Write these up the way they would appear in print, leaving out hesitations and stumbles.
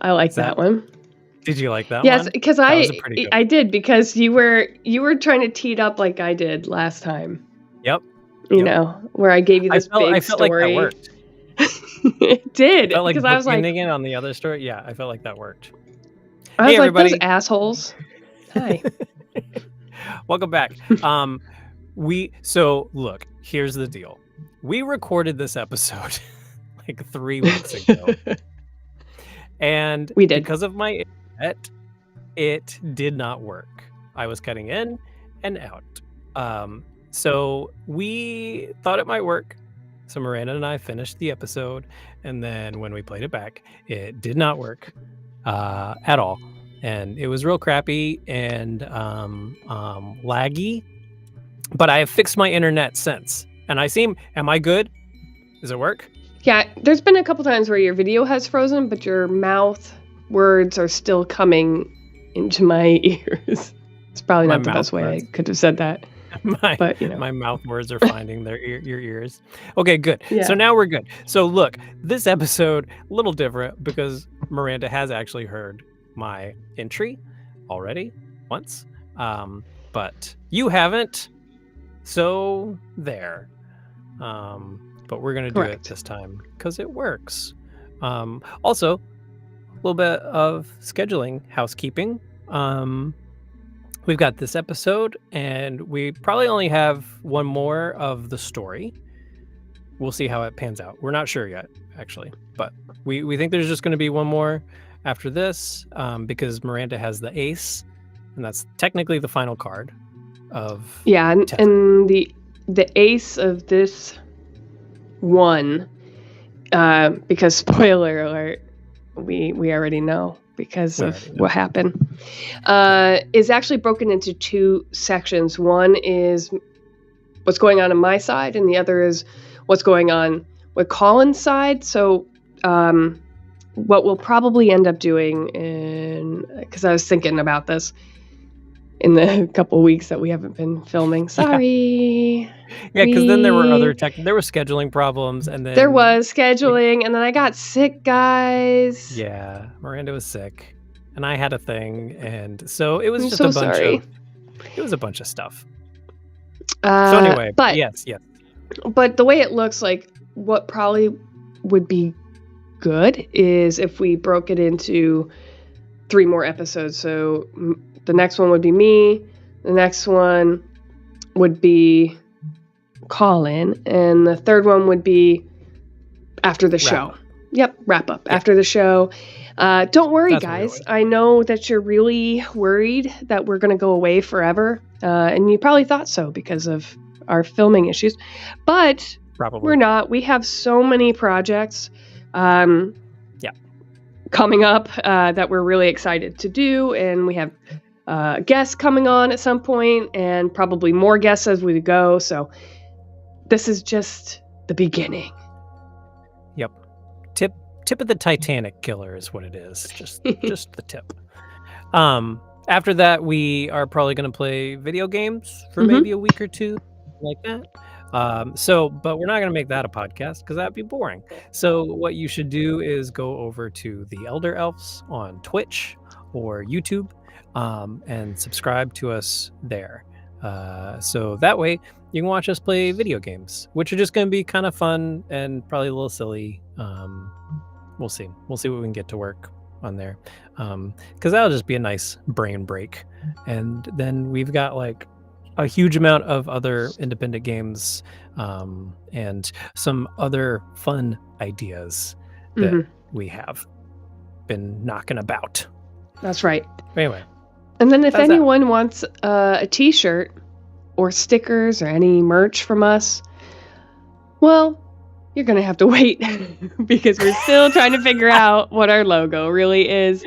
I like that one. Did you like that one? Yes, because That was a pretty good I did, because you were trying to tee it up like I did last time. Yep. You know, where I gave you this big I felt like that story. worked. It did, Felt like because I was like, bookending it on the other story. Yeah, I felt like that worked. I was Hey, like, everybody. those assholes. Hi. Welcome back. So look, here's the deal. We recorded this episode like 3 weeks ago. And We did. because of my internet, it did not work. I was cutting in and out. So we thought it might work. So Miranda and I finished the episode, and then when we played it back, it did not work at all. And it was real crappy and laggy. But I have fixed my internet since. And am I good? Does it work? Yeah, there's been a couple times where your video has frozen, but your mouth words are still coming into my ears. It's probably not the best way I could have said that. But my mouth words are finding your ears. Okay, good. Yeah. So now we're good. So look, this episode a little different because Miranda has actually heard my entry already once, but you haven't. So there. But we're gonna do it this time because it works. Also, a little bit of scheduling, housekeeping. We've got this episode, and we probably only have one more of the story. We'll see how it pans out. We're not sure yet, actually, but we think there's just going to be one more after this, because Miranda has the ace, and that's technically the final card of and the ace of this one, because spoiler alert, we already know because of what happened, is actually broken into 2 sections. One is what's going on my side, and the other is what's going on with Colin's side. So what we'll probably end up doing, because I was thinking about this in the couple weeks that we haven't been filming. Sorry. Yeah, because then there were there were scheduling problems, and then there was scheduling, and then I got sick, guys. Yeah, Miranda was sick, and I had a thing, and so it was I'm just so a bunch sorry. It was a bunch of stuff. So anyway, but yes. But the way it looks like, what probably would be good is if we broke it into 3 more episodes. So the next one would be me, the next one would be Colin, and the third one would be after the show. Yep, wrap up after the show. Don't worry, guys. I know that you're really worried that we're going to go away forever, and you probably thought so because of our filming issues, but we're not. We have so many projects coming up that we're really excited to do, and we have guests coming on at some point, and probably more guests as we go. So this is just the beginning. Yep. Tip of the Titanic killer is what it is. Just the tip. After that, we are probably going to play video games for maybe a week or 2, like that. But we're not going to make that a podcast because that'd be boring. So what you should do is go over to the Elder Elves on Twitch or YouTube, and subscribe to us there. So that way you can watch us play video games, which are just going to be kind of fun and probably a little silly. We'll see what we can get to work on there. Because that'll just be a nice brain break. And then we've got like a huge amount of other independent games, and some other fun ideas that we have been knocking about. That's right. Anyway. And then if anyone wants a t-shirt or stickers or any merch from us, well, you're going to have to wait because we're still trying to figure out what our logo really is.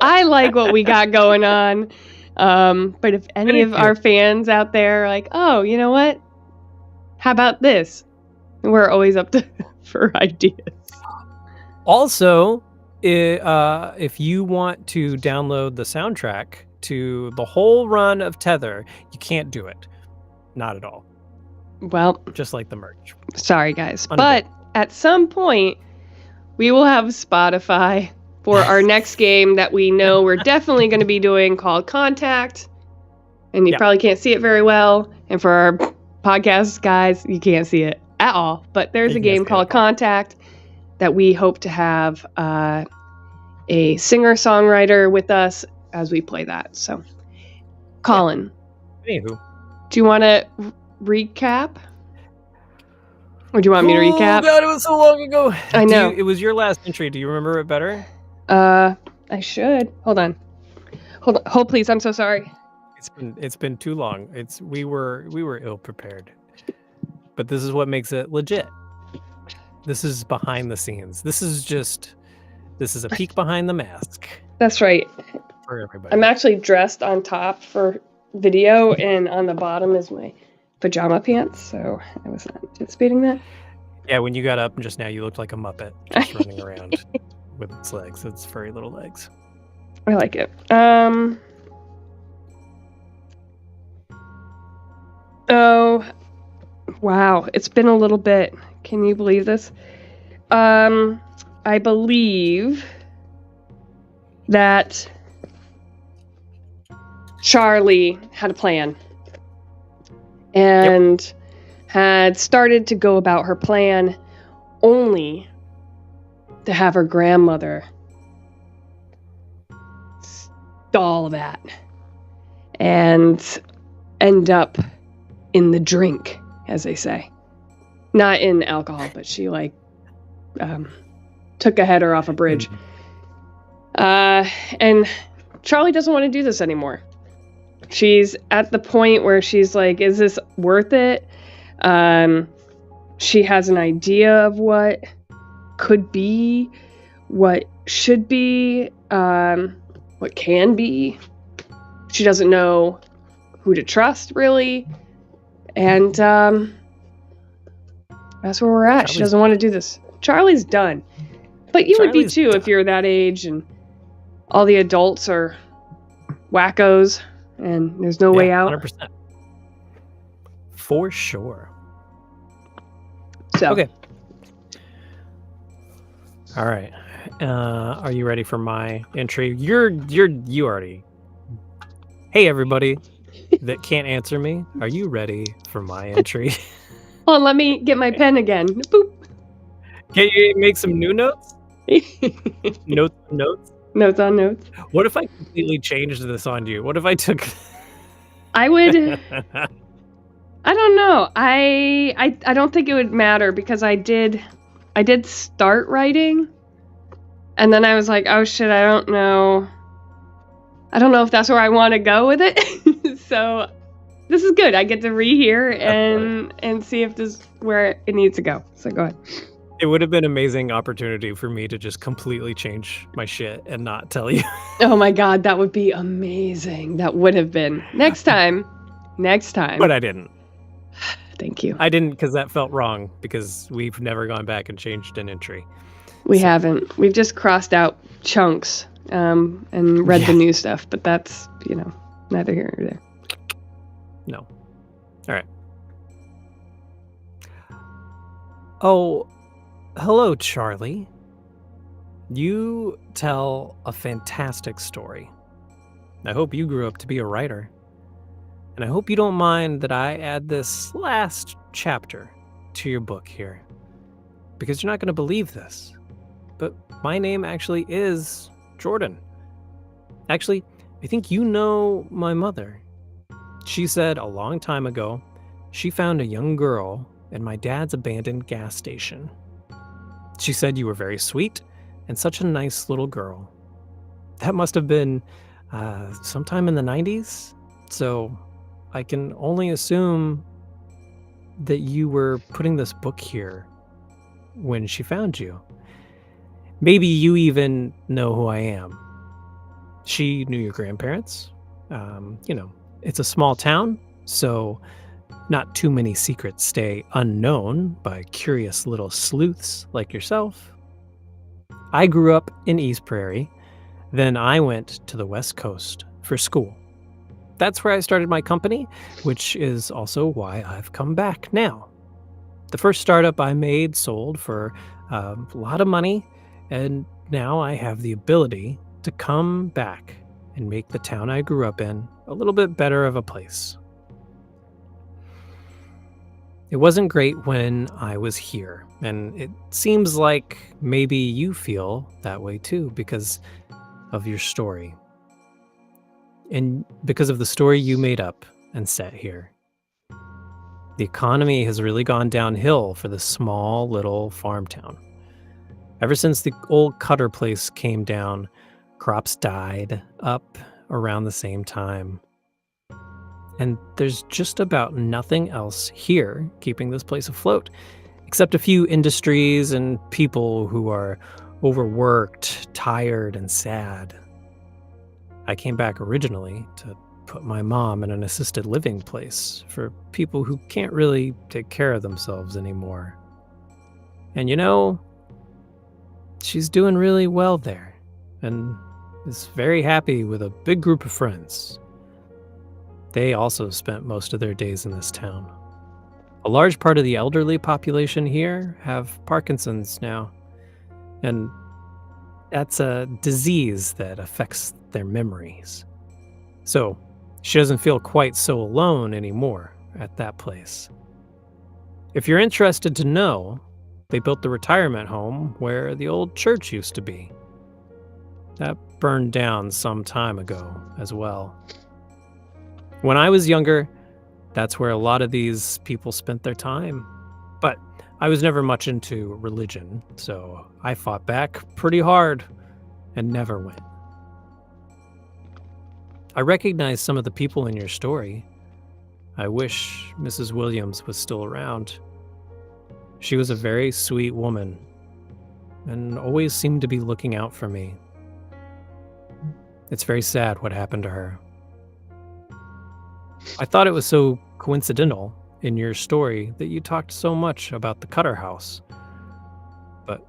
I like what we got going on. But if any of our fans out there are like, oh, you know what? How about this? We're always up for ideas. Also, if you want to download the soundtrack to the whole run of Tether, you can't do it. Not at all. Well, just like the merch. Sorry, guys. But at some point, we will have Spotify for our next game that we know we're definitely going to be doing called Contact. And you probably can't see it very well. And for our podcast guys, you can't see it at all. But there's a game called Contact that we hope to have a singer-songwriter with us as we play that. So, Colin, anywho, do you want to recap? Or do you want me to recap? Oh God, it was so long ago. I know. It was your last entry. Do you remember it better? I should. Hold on. Hold please. I'm so sorry. It's been too long. We were ill prepared. But this is what makes it legit. This is behind the scenes. This is a peek behind the mask. That's right. For everybody. I'm actually dressed on top for video, and on the bottom is my pajama pants, so I was not anticipating that. Yeah, when you got up just now, you looked like a Muppet just running around with its legs. Its furry little legs. I like it. Oh, wow. It's been a little bit. Can you believe this? I believe that Charlie had a plan and had started to go about her plan only to have her grandmother stall that and end up in the drink, as they say. Not in alcohol, but she took a header off a bridge. And Charlie doesn't want to do this anymore. She's at the point where she's like, is this worth it? She has an idea of what could be, what should be, what can be. She doesn't know who to trust, really. And that's where we're at. She doesn't want to do this. Charlie's done. But you would be too if you're that age and all the adults are wackos and there's no way out. 100%. For sure. So. Okay. All right. Are you ready for my entry? You already. Hey, everybody that can't answer me. Are you ready for my entry? Hold on, let me get my pen again. Boop. Can you make some new notes? Notes. Notes on notes. What if I completely changed this on you? What if I took... I would... I don't know. I don't think it would matter because I did start writing and then I was like, oh shit, I don't know if that's where I want to go with it. So this is good. I get to rehear and see if this is where it needs to go. So go ahead. It would have been an amazing opportunity for me to just completely change my shit and not tell you. Oh my God, that would be amazing. That would have been. Next time. But I didn't. Thank you. I didn't because that felt wrong because we've never gone back and changed an entry. We haven't. We've just crossed out chunks and read the new stuff, but that's, neither here nor there. No. All right. Oh, hello, Charlie. You tell a fantastic story. I hope you grew up to be a writer. And I hope you don't mind that I add this last chapter to your book here. Because you're not going to believe this. But my name actually is Jordan. Actually, I think you know my mother. She said a long time ago, she found a young girl in my dad's abandoned gas station. She said you were very sweet and such a nice little girl. That must have been sometime in the 90s. So I can only assume that you were putting this book here when she found you. Maybe you even know who I am. She knew your grandparents. It's a small town, so not too many secrets stay unknown by curious little sleuths like yourself. I grew up in East Prairie. Then I went to the West Coast for school. That's where I started my company, which is also why I've come back now. The first startup I made sold for a lot of money, and now I have the ability to come back and make the town I grew up in a little bit better of a place. It wasn't great when I was here, and it seems like maybe you feel that way too because of your story. And because of the story you made up and set here. The economy has really gone downhill for this small little farm town. Ever since the old Cutter place came down, crops died up around the same time. And there's just about nothing else here keeping this place afloat, except a few industries and people who are overworked, tired, and sad. I came back originally to put my mom in an assisted living place for people who can't really take care of themselves anymore. And you know, she's doing really well there and is very happy with a big group of friends. They also spent most of their days in this town. A large part of the elderly population here have Parkinson's now, and that's a disease that affects their memories. So she doesn't feel quite so alone anymore at that place. If you're interested to know, they built the retirement home where the old church used to be. That burned down some time ago as well. When I was younger, that's where a lot of these people spent their time. But I was never much into religion, so I fought back pretty hard and never went. I recognize some of the people in your story. I wish Mrs. Williams was still around. She was a very sweet woman and always seemed to be looking out for me. It's very sad what happened to her. I thought it was so coincidental in your story that you talked so much about the Cutter house. But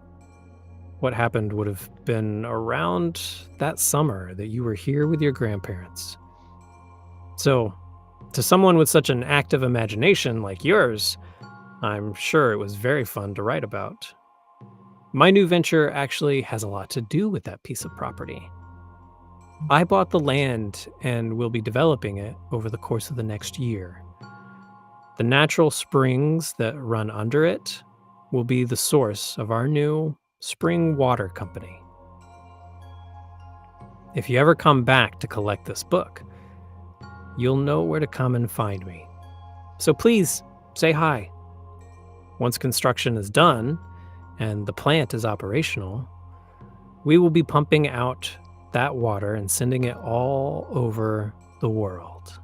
what happened would have been around that summer that you were here with your grandparents. So, to someone with such an active imagination like yours, I'm sure it was very fun to write about. My new venture actually has a lot to do with that piece of property. I bought the land and will be developing it over the course of the next year. The natural springs that run under it will be the source of our new spring water company. If you ever come back to collect this book, you'll know where to come and find me. So please, say hi. Once construction is done and the plant is operational, we will be pumping out that water and sending it all over the world.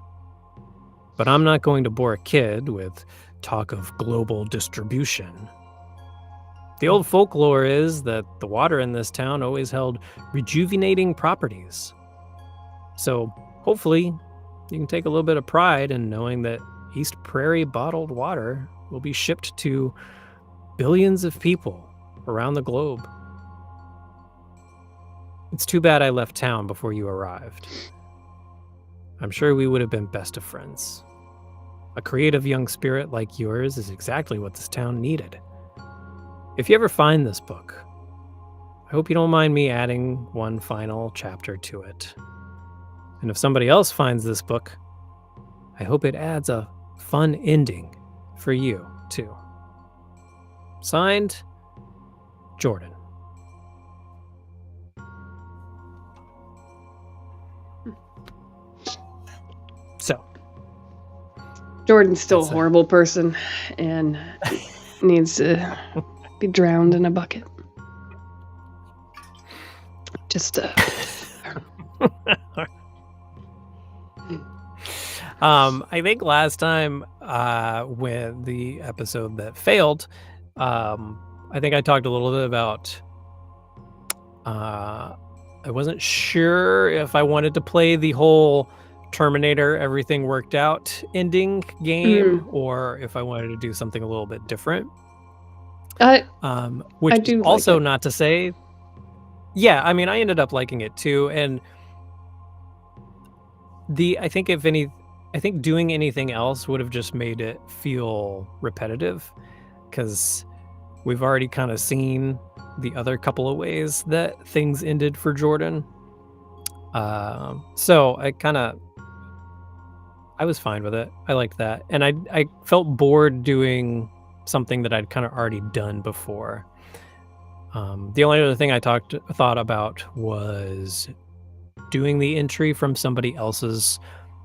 But I'm not going to bore a kid with talk of global distribution. The old folklore is that the water in this town always held rejuvenating properties. So hopefully you can take a little bit of pride in knowing that East Prairie bottled water will be shipped to billions of people around the globe. It's too bad I left town before you arrived. I'm sure we would have been best of friends. A creative young spirit like yours is exactly what this town needed. If you ever find this book, I hope you don't mind me adding one final chapter to it. And if somebody else finds this book, I hope it adds a fun ending for you, too. Signed, Jordan. So, Jordan's still a horrible person and needs to be drowned in a bucket. Just I think last time when the episode that failed, I think I talked a little bit about I wasn't sure if I wanted to play the whole Terminator everything worked out ending game or if I wanted to do something a little bit different. Which I do also like it. not to say, yeah, I mean, I ended up liking it too. And I think doing anything else would have just made it feel repetitive because we've already kind of seen the other couple of ways that things ended for Jordan. So I was fine with it. I liked that. And I felt bored doing something that I'd kind of already done before. The only other thing I thought about was doing the entry from somebody else's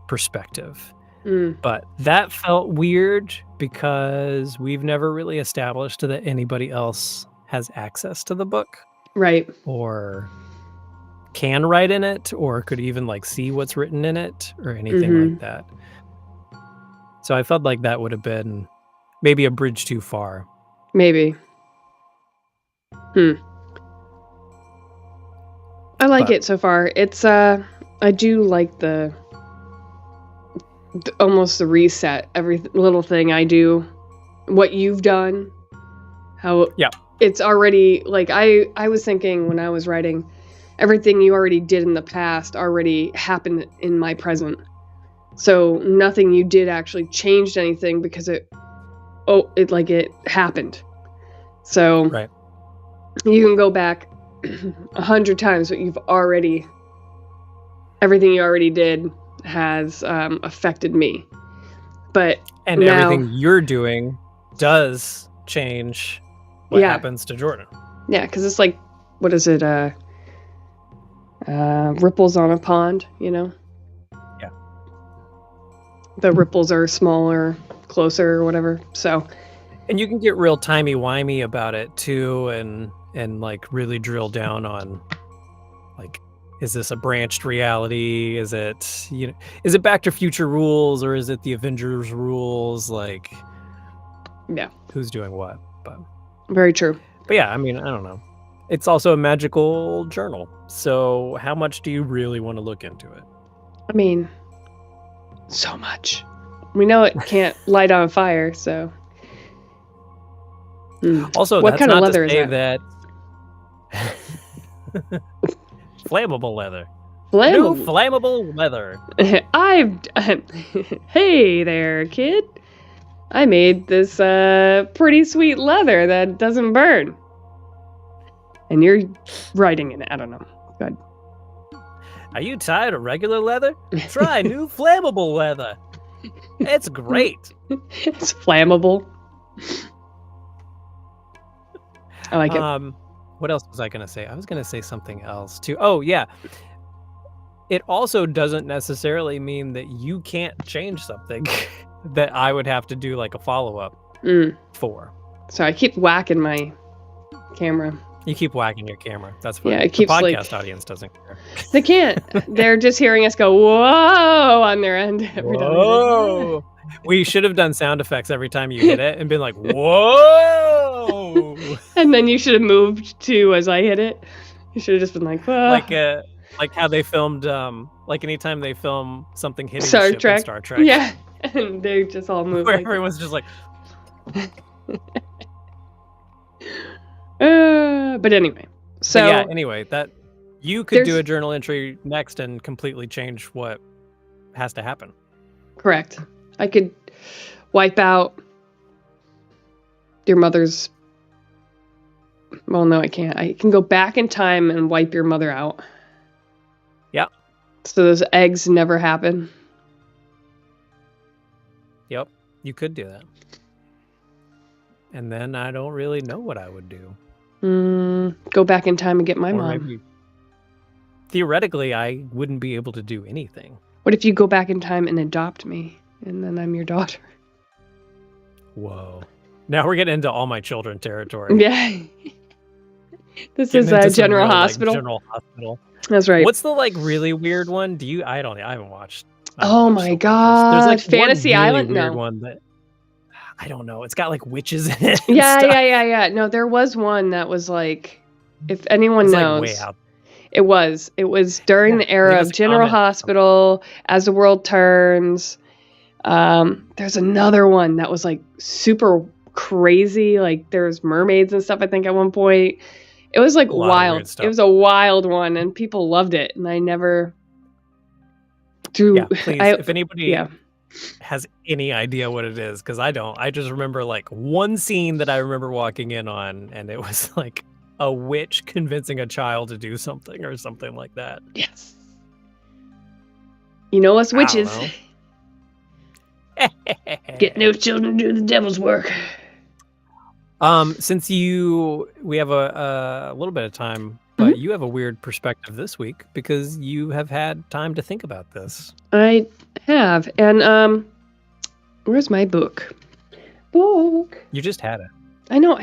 perspective. But that felt weird because we've never really established that anybody else has access to the book. Right. Or can write in it, or could even like see what's written in it or anything like that. So I felt like that would have been maybe a bridge too far. Maybe. I like it so far. It's I do like the almost the reset. Every little thing I do, what you've done, how it's already like I was thinking when I was writing, everything you already did in the past already happened in my present. So nothing you did actually changed anything because it happened. So you can go back 100 times, but everything you already did has affected me. And now, everything you're doing does change what happens to Jordan. Yeah, because it's like, what is it? Ripples on a pond, Yeah. The ripples are smaller, closer, or whatever. So. And you can get real timey-wimey about it too, and like really drill down on like, is this a branched reality? Is it Back to Future rules, or is it the Avengers rules? Like, who's doing what? But very true. But yeah, I mean, I don't know. It's also a magical journal, so how much do you really want to look into it? I mean, so much. We know it can't light on fire, so. Also, what that's kind not of leather to say is that? Flammable leather. Flammable. New flammable leather. Hey there, kid. I made this pretty sweet leather that doesn't burn. And you're writing in it. I don't know. Go ahead. Are you tired of regular leather? Try new flammable leather. It's great. It's flammable. I like it. What else was I going to say? I was going to say something else too. Oh, yeah. It also doesn't necessarily mean that you can't change something that I would have to do like a follow-up for. So I keep whacking my camera. You keep whacking your camera. That's fine. Yeah, it keeps the podcast audience doesn't care. They can't. They're just hearing us go, whoa, on their end every time. Whoa. We should have done sound effects every time you hit it and been like, whoa. And then you should have moved to as I hit it. You should have just been like, whoa. Like how they filmed, like anytime they film something hitting Star the ship Trek. in Star Trek. Yeah. And they just all move. Where everyone's just like. But anyway. So but yeah, anyway, that you could do a journal entry next and completely change what has to happen. Correct. I could wipe out your mother's. Well, no, I can't. I can go back in time and wipe your mother out. Yeah. So those eggs never happen. Yep, you could do that. And then I don't really know what I would do. Go back in time and get my mom. Maybe, theoretically, I wouldn't be able to do anything. What if you go back in time and adopt me, and then I'm your daughter? Whoa. Now we're getting into all my children territory. Yeah. This is a General Hospital. General Hospital. That's right. What's the like really weird one? I haven't watched. Oh my god! There's like Fantasy one really Island. Weird no, one that I don't know. It's got like witches in it. Yeah. No, there was one that was like, if anyone knows, like way out. It was during the era of General Hospital, As the World Turns. There's another one that was like super crazy. Like there was mermaids and stuff. I think at one point. It was like wild. It was a wild one, and people loved it. And I never. Yeah, please. If anybody has any idea what it is, because I don't. I just remember like one scene that I remember walking in on, and it was like a witch convincing a child to do something or something like that. Yes. You know us I witches. don't Get no children to do the devil's work. Since we have a little bit of time, but you have a weird perspective this week because you have had time to think about this. I have. And where's my book? You just had it. I know.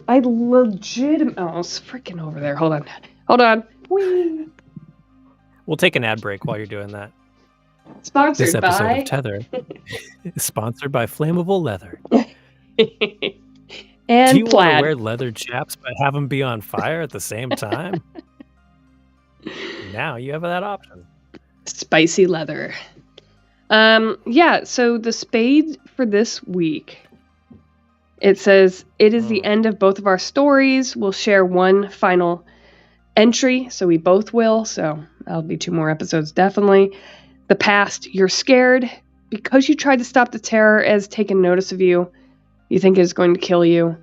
I legit. Oh, it's freaking over there. Hold on. Whee. We'll take an ad break while you're doing that. Sponsored This episode by of Tether is sponsored by Flammable Leather. And do you want plaid. to wear leather chaps but have them be on fire at the same time? Now you have that option. Spicy leather. Yeah, so the spade for this week, it says, it is the end of both of our stories. We'll share one final entry, so we both will. So that'll be 2 more episodes, definitely. The past, you're scared because you tried to stop the terror as taken notice of you. You think it's going to kill you,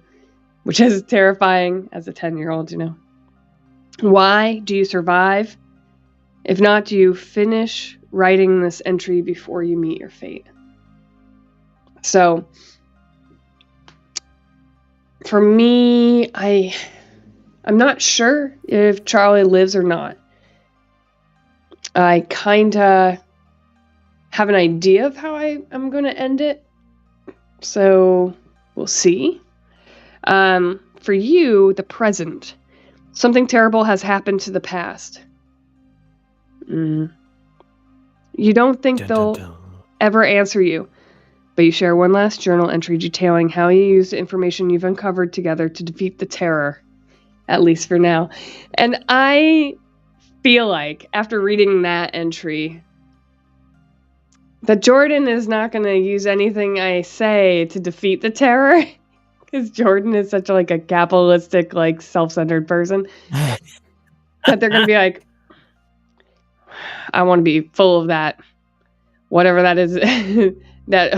which is terrifying as a 10-year-old, you know. Why do you survive? If not, do you finish writing this entry before you meet your fate? So, for me, I'm not sure if Charlie lives or not. I kind of have an idea of how I'm going to end it. So, we'll see. For you, the present. Something terrible has happened to the past. You don't think they'll ever answer you, but you share one last journal entry detailing how you used the information you've uncovered together to defeat the terror, at least for now. And I feel like, after reading that entry, that Jordan is not going to use anything I say to defeat the terror, because Jordan is such a capitalistic, self-centered person, that they're going to be like, I want to be full of that, whatever that is, that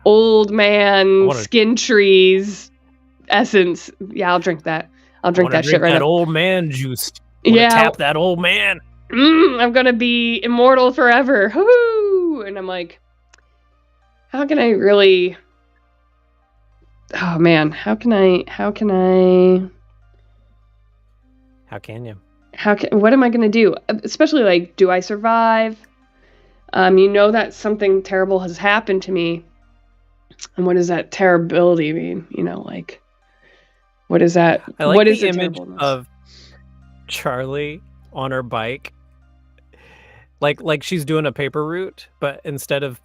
old man skin trees essence. Yeah, I'll drink that. I'll drink that shit right now. That old man juice. Yeah. Tap that old man. I'm going to be immortal forever. Woo! And I'm like, how can I really... Oh, man. How can you? What am I going to do? Especially, do I survive? You know that something terrible has happened to me. And what does that terribility mean? What is that? I like what the is image of Charlie on her bike. Like she's doing a paper route, but instead of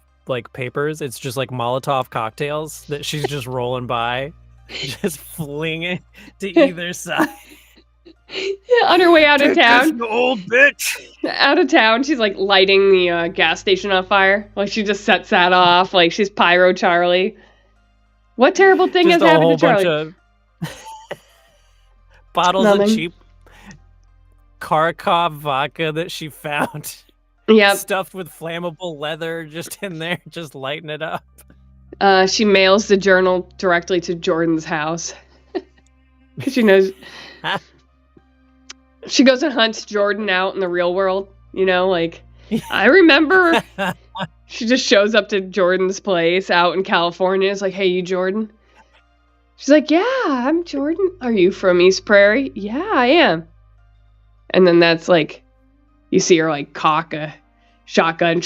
papers, it's just Molotov cocktails that she's just rolling by, just flinging to either side. On her way out of town. This old bitch. Out of town, she's lighting the gas station on fire. She just sets that off. She's Pyro Charlie. What terrible thing has happened to Charlie? Bunch of bottles of cheap Kharkov vodka that she found. Yeah. Stuffed with flammable leather just in there, just lighting it up. She mails the journal directly to Jordan's house. Because she knows... She goes and hunts Jordan out in the real world, I remember. She just shows up to Jordan's place out in California. It's like, hey, you Jordan? She's like, yeah, I'm Jordan. Are you from East Prairie? Yeah, I am. And then that's you see her cock a shotgun.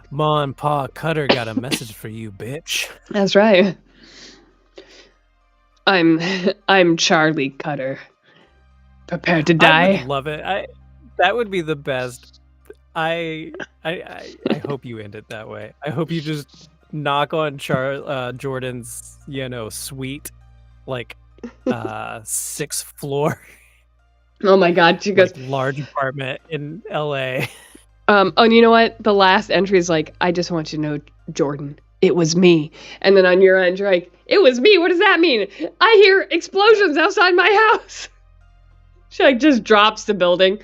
Ma and Pa Cutter got a message for you, bitch. That's right. I'm Charlie Cutter. Prepared to die. I would love it. That would be the best. I hope you end it that way. I hope you just knock on Jordan's, suite, 6th floor. Oh my God! She goes large apartment in L.A. And you know what? The last entry is I just want you to know, Jordan, it was me. And then on your end, you're like, it was me. What does that mean? I hear explosions outside my house. She just drops the building.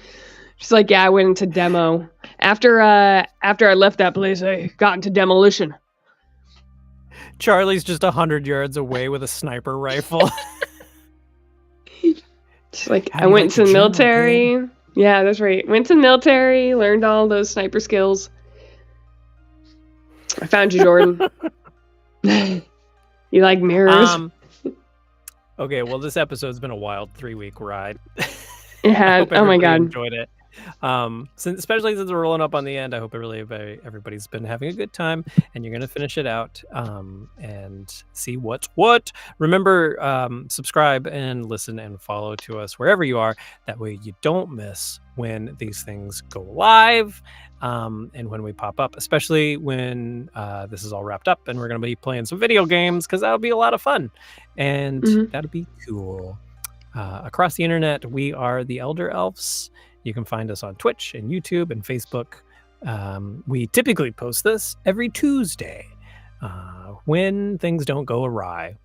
She's like, yeah, I went into demo. After I left that place, I got into demolition. Charlie's just 100 yards away with a sniper rifle. It's like How I do you went like to your the journal, military. Yeah, that's right. Went to the military, learned all those sniper skills. I found you, Jordan. You like mirrors? Okay, well, this episode's been a wild 3-week ride. It I had. hope Oh my everybody god. enjoyed it. Especially since we're rolling up on the end, I hope everybody's been having a good time, and you're gonna finish it out and see what's what. Remember, subscribe and listen and follow to us wherever you are. That way you don't miss when these things go live and when we pop up, especially when this is all wrapped up and we're gonna be playing some video games, because that'll be a lot of fun and that'll be cool. Across the internet, we are the Elder Elves. You can find us on Twitch and YouTube and Facebook. We typically post this every Tuesday when things don't go awry.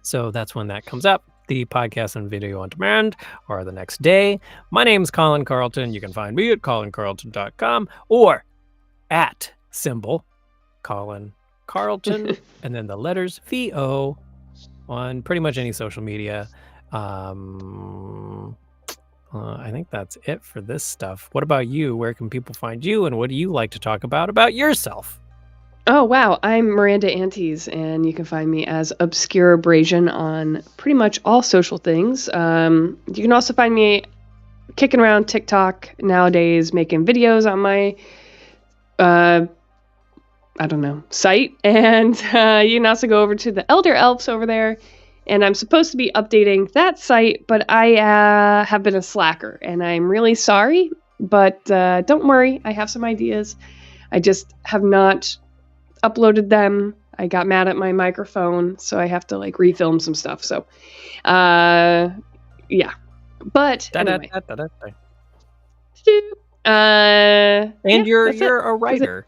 So that's when that comes up. The podcast and video on demand are the next day. My name's Colin Carlton. You can find me at colincarlton.com or at symbol Colin Carlton and then the letters VO on pretty much any social media. I think that's it for this stuff. What about you? Where can people find you, and what do you like to talk about yourself? Oh, wow. I'm Miranda Antes, and you can find me as Obscurabrasion on pretty much all social things. You can also find me kicking around TikTok nowadays, making videos on my, site. And you can also go over to the Elder Elves over there. And I'm supposed to be updating that site, but I have been a slacker, and I'm really sorry. But don't worry, I have some ideas. I just have not uploaded them. I got mad at my microphone, so I have to refilm some stuff. So, yeah. But anyway. And you're a writer.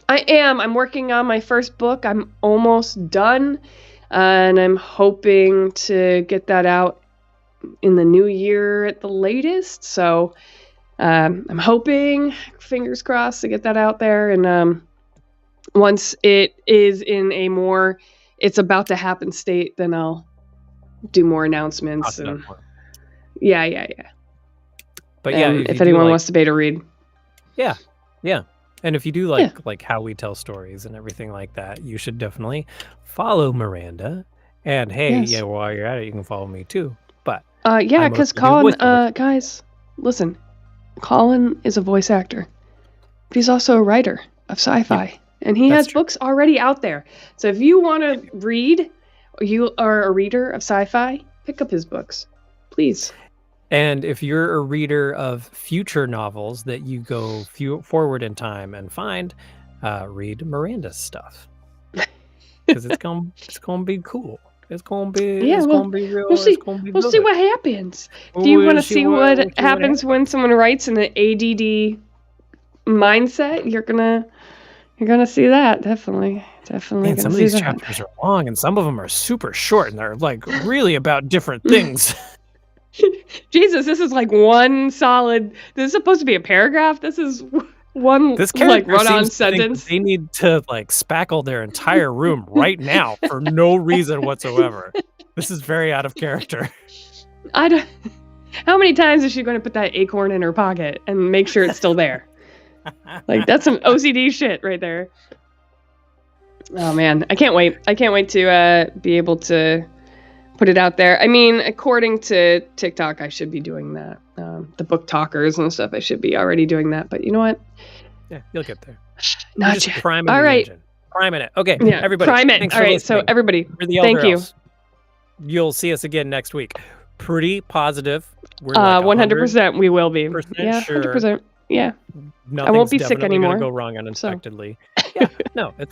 I am. I'm working on my first book. I'm almost done. And I'm hoping to get that out in the new year at the latest. So I'm hoping, fingers crossed, to get that out there. And once it is in a more it's about to happen state, then I'll do more announcements. And yeah. But yeah, if anyone wants to beta read. Yeah. And if you do like how we tell stories and everything like that, you should definitely follow Miranda. And hey, while you're at it, you can follow me too. But because Colin, guys, listen, Colin is a voice actor, but he's also a writer of sci-fi, and he has books already out there. So if you want to read, or you are a reader of sci-fi, pick up his books, please. And if you're a reader of future novels that you go forward in time and find, read Miranda's stuff, because it's gonna be cool. It's gonna be gonna be real. We'll see. We'll see what happens. Do you want to see what happens when someone writes in an ADD mindset? You're gonna see that definitely. Man, some of these chapters are long, and some of them are super short, and they're really about different things. Jesus, this is one solid. This is supposed to be a paragraph. This is one run-on sentence. They need to spackle their entire room right now for no reason whatsoever. This is very out of character. How many times is she going to put that acorn in her pocket and make sure it's still there? That's some OCD shit right there. Oh man, I can't wait. I can't wait to be able to put it out there. I mean, according to TikTok, I should be doing that. The book talkers and stuff, I should be already doing that. But you know what? Yeah, you'll get there. Not yet. All right. Priming it. Okay, everybody. Prime it. All right, so everybody, thank you. You'll see us again next week. Pretty positive. We're 100% we will be. Yeah, sure. 100%. Yeah. I won't be sick anymore. Go wrong unexpectedly. Yeah, no, it's